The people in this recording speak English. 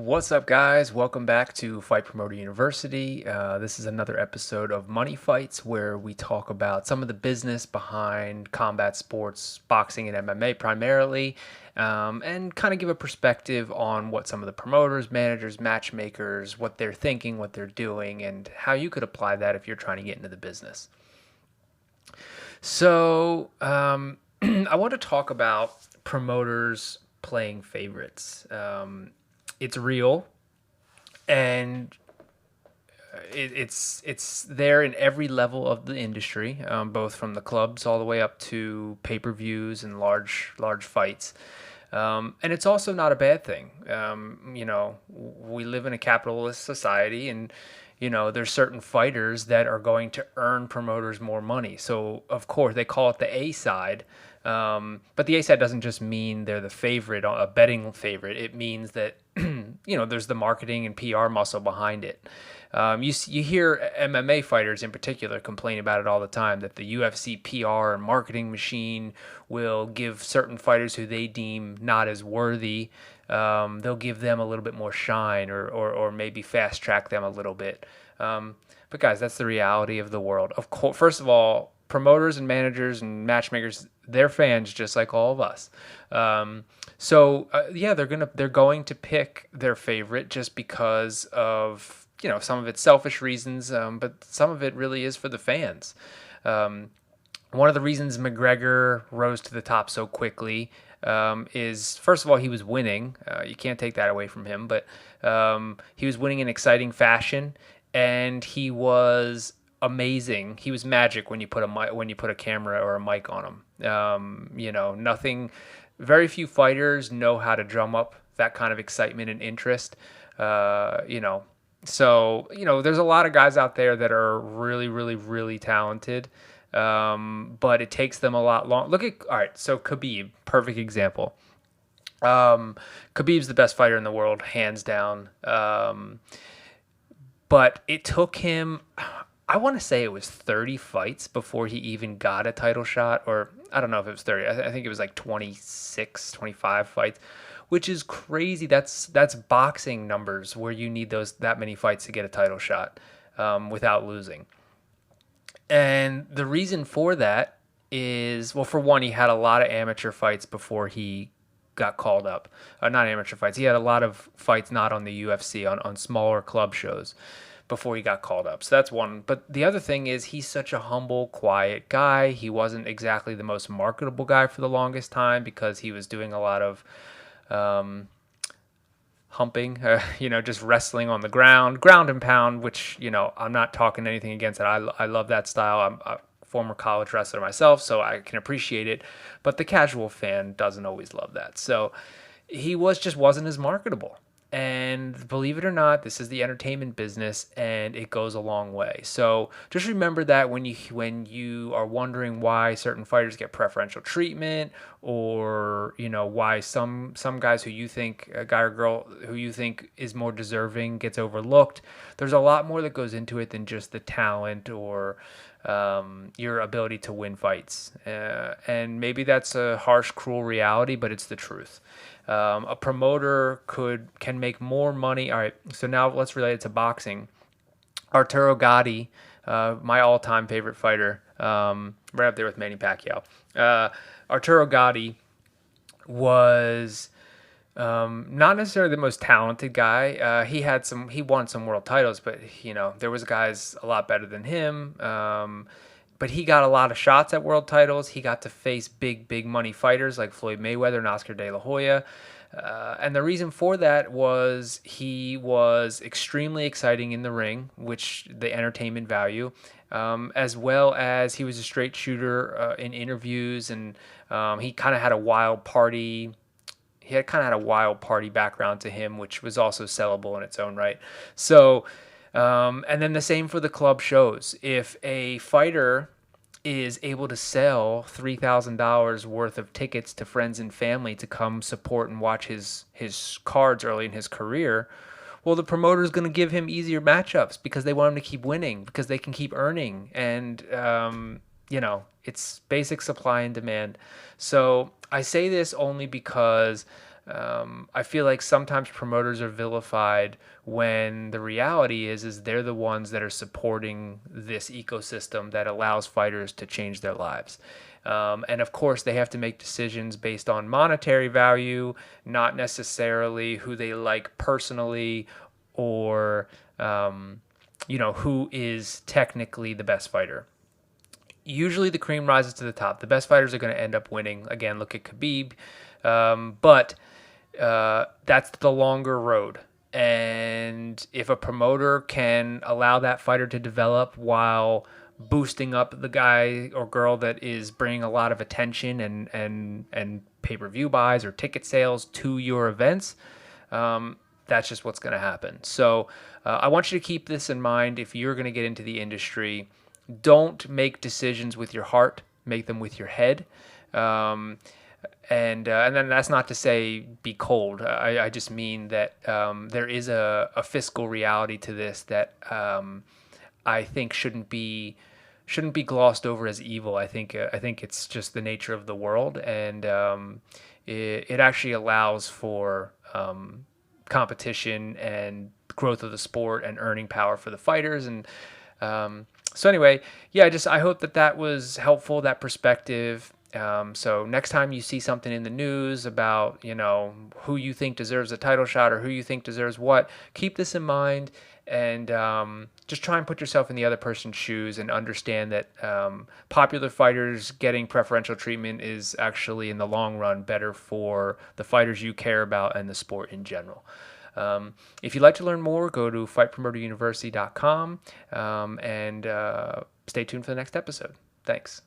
What's up, guys? Welcome back to Fight Promoter University. This is another episode of Money Fights where we talk about some of the business behind combat sports, boxing, and MMA primarily, and kind of give a perspective on what some of the promoters, managers, matchmakers, what they're thinking, what they're doing, and how you could apply that if you're trying to get into the business. So, I want to talk about promoters playing favorites. It's real, and it's there in every level of the industry, both from the clubs all the way up to pay-per-views and large fights. And it's also not a bad thing. We live in a capitalist society, and there's certain fighters that are going to earn promoters more money. So of course they call it the A side. But the A side doesn't just mean they're the favorite, a betting favorite. It means that there's the marketing and PR muscle behind it. You hear MMA fighters in particular complain about it all the time, that the UFC PR and marketing machine will give certain fighters who they deem not as worthy, they'll give them a little bit more shine, or maybe fast track them a little bit. But guys, that's the reality of the world. Of course, first of all, promoters and managers and matchmakers, they're fans just like all of us. Yeah, they're going to pick their favorite just because of some of it's selfish reasons, but some of it really is for the fans. One of the reasons McGregor rose to the top so quickly is, first of all, he was winning. You can't take that away from him, but he was winning in exciting fashion, and he was amazing. He was magic when you put a camera or a mic on him. Nothing. Very few fighters know how to drum up that kind of excitement and interest. So there's a lot of guys out there that are really, really, really talented, but it takes them a lot long. All right, so Khabib, perfect example. Khabib's the best fighter in the world, hands down. But it took him, I want to say it was 30 fights before he even got a title shot, or I don't know if it was 30. I think it was like 26, 25 fights, which is crazy. That's boxing numbers where you need that many fights to get a title shot without losing. And the reason for that is, well, for one, he had a lot of amateur fights before he got called up. Not amateur fights. He had a lot of fights not on the UFC, on smaller club shows before he got called up. So that's one. But the other thing is, he's such a humble, quiet guy. He wasn't exactly the most marketable guy for the longest time because he was doing a lot of humping, just wrestling on the ground and pound, which, I'm not talking anything against it. I love that style. I'm a former college wrestler myself, so I can appreciate it. But the casual fan doesn't always love that. So he wasn't as marketable. And believe it or not, this is the entertainment business, and it goes a long way. So just remember that when you are wondering why certain fighters get preferential treatment, or why some guys who you think, a guy or girl who you think is more deserving, gets overlooked. There's a lot more that goes into it than just the talent or your ability to win fights. And maybe that's a harsh, cruel reality, but it's the truth. A promoter can make more money. All right, so now let's relate it to boxing. Arturo Gatti, my all-time favorite fighter, right up there with Manny Pacquiao. Arturo Gatti was not necessarily the most talented guy. He won some world titles, but there was guys a lot better than him. But he got a lot of shots at world titles. He got to face big money fighters like Floyd Mayweather and Oscar De La Hoya. And the reason for that was he was extremely exciting in the ring, which the entertainment value, as well as he was a straight shooter in interviews, and he kind of had a wild party. He had kind of had a wild party background to him, which was also sellable in its own right. So. And then the same for the club shows. If a fighter is able to sell $3,000 worth of tickets to friends and family to come support and watch his cards early in his career, well, the promoter is going to give him easier matchups because they want him to keep winning, because they can keep earning. And, it's basic supply and demand. So I say this only because I feel like sometimes promoters are vilified when the reality is they're the ones that are supporting this ecosystem that allows fighters to change their lives. And of course, they have to make decisions based on monetary value, not necessarily who they like personally or who is technically the best fighter. Usually the cream rises to the top. The best fighters are going to end up winning. Again, look at Khabib. But that's the longer road. And if a promoter can allow that fighter to develop while boosting up the guy or girl that is bringing a lot of attention and pay-per-view buys or ticket sales to your events, that's just what's going to happen. So I want you to keep this in mind if you're going to get into the industry. Don't make decisions with your heart, make them with your head. And then that's not to say be cold. I just mean that there is a fiscal reality to this that I think shouldn't be glossed over as evil. I think it's just the nature of the world, and it actually allows for competition and growth of the sport and earning power for the fighters. And so anyway, yeah, I hope that was helpful, that perspective. So next time you see something in the news about, who you think deserves a title shot or who you think deserves what, keep this in mind and just try and put yourself in the other person's shoes and understand that popular fighters getting preferential treatment is actually, in the long run, better for the fighters you care about and the sport in general. If you'd like to learn more, go to fightpromoteruniversity.com and stay tuned for the next episode. Thanks.